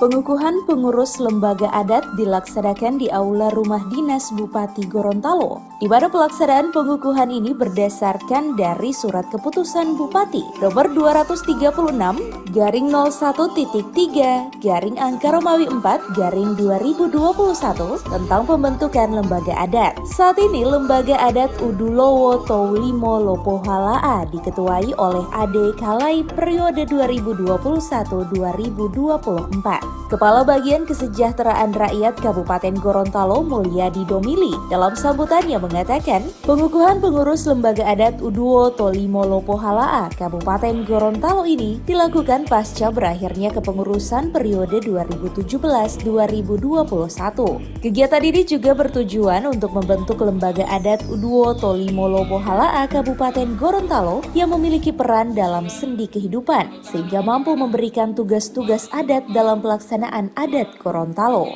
Pengukuhan pengurus lembaga adat dilaksanakan di Aula Rumah Dinas Bupati Gorontalo. Di mana pelaksanaan pengukuhan ini berdasarkan dari Surat Keputusan Bupati nomor 231-01.3/Romawi 4/2021 tentang pembentukan lembaga adat. Saat ini lembaga adat Udulowo Toulimo Lopohalaa diketuai oleh Ade Kalai periode 2021-2024. Kepala Bagian Kesejahteraan Rakyat Kabupaten Gorontalo Mulyadi Domili dalam sambutannya mengatakan, pengukuhan pengurus lembaga adat Uduo Toulimo Lopohalaa Kabupaten Gorontalo ini dilakukan pasca berakhirnya kepengurusan periode 2017-2021. Kegiatan ini juga bertujuan untuk membentuk lembaga adat Uduo Toulimo Lopohalaa Kabupaten Gorontalo yang memiliki peran dalam sendi kehidupan sehingga mampu memberikan tugas-tugas adat dalam pelaksanaan adat Gorontalo.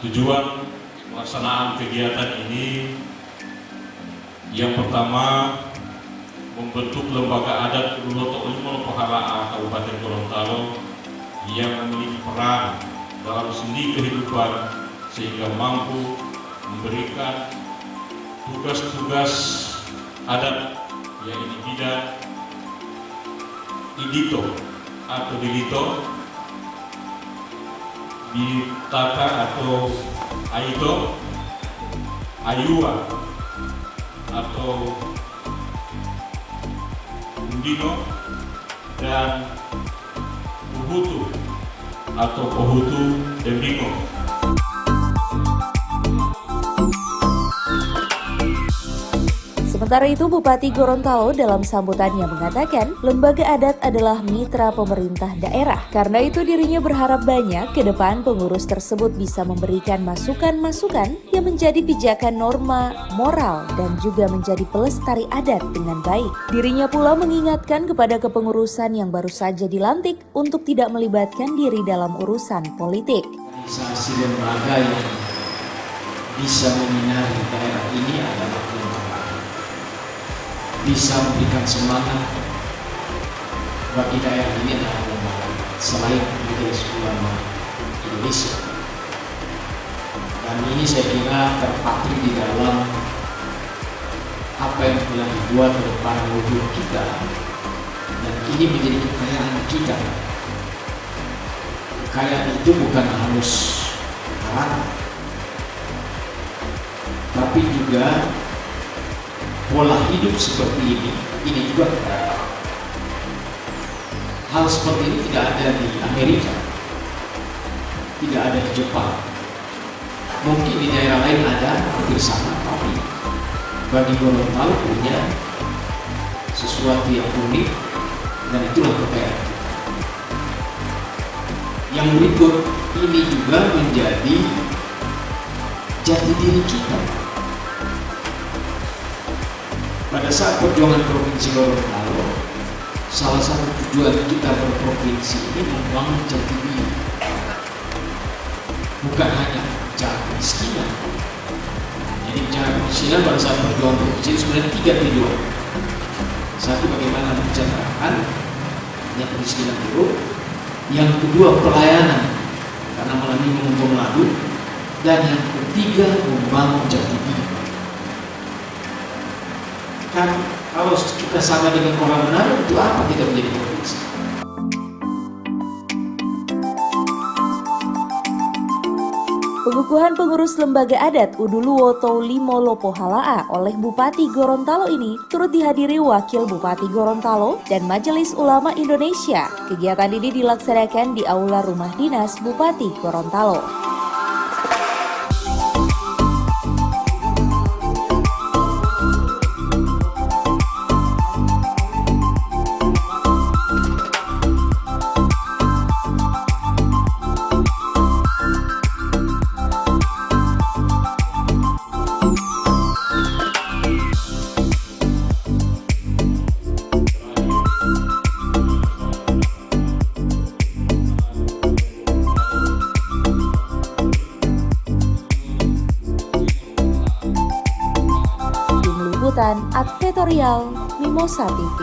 Tujuan pelaksanaan kegiatan ini yang pertama membentuk lembaga adat Uduo Toulimo Lopohalaa Kabupaten Gorontalo yang memiliki peran dalam sendi kehidupan sehingga mampu memberikan tugas-tugas adat yang ini bidang idito atau dilito, Bitaka atau Aito, Ayua atau Undino, dan Uhutu atau Pohutu Dembingo. Sementara itu, Bupati Gorontalo dalam sambutannya mengatakan lembaga adat adalah mitra pemerintah daerah. Karena itu dirinya berharap banyak ke depan pengurus tersebut bisa memberikan masukan-masukan yang menjadi pijakan norma, moral, dan juga menjadi pelestari adat dengan baik. Dirinya pula mengingatkan kepada kepengurusan yang baru saja dilantik untuk tidak melibatkan diri dalam urusan politik. Organisasi lembaga yang bisa menyinari daerah ini adalah bisa memberikan semangat bagi daerah ini adalah lembaga selain Majelis Ulama Indonesia. Dan ini saya kira terpatri di dalam apa yang telah dibuat oleh para leluhur kita, dan ini menjadi kekayaan kita. Kekayaan itu bukan harus harta, tapi juga pola hidup seperti ini juga kekayaan. Hal seperti ini tidak ada di Amerika, tidak ada di Jepang, mungkin di daerah lain ada hampir sama, tapi bagi Gorontalo punya sesuatu yang unik, dan itulah kekayaan. Yang berikut ini juga menjadi jati diri kita. Pada saat perjuangan Provinsi Gorontalo, salah satu tujuan kita berprovinsi ini membangun jati diri, bukan hanya bicara kemiskinan. Jadi bicara kemiskinan pada saat perjuangan provinsi ini sebenarnya 3 tujuan. Satu, bagaimana menceritakan yang kemiskinan itu. Yang kedua, pelayanan karena malam ini untuk meladu. Dan yang ketiga, membangun jati diri. Kan kalau kita sama dengan orang Manado, itu apa kita menjadi provinsi? Pengukuhan pengurus lembaga adat Udulowo Toulimo Lopohalaa oleh Bupati Gorontalo ini turut dihadiri Wakil Bupati Gorontalo dan Majelis Ulama Indonesia. Kegiatan ini dilaksanakan di Aula Rumah Dinas Bupati Gorontalo. Advertorial Mimosa TV.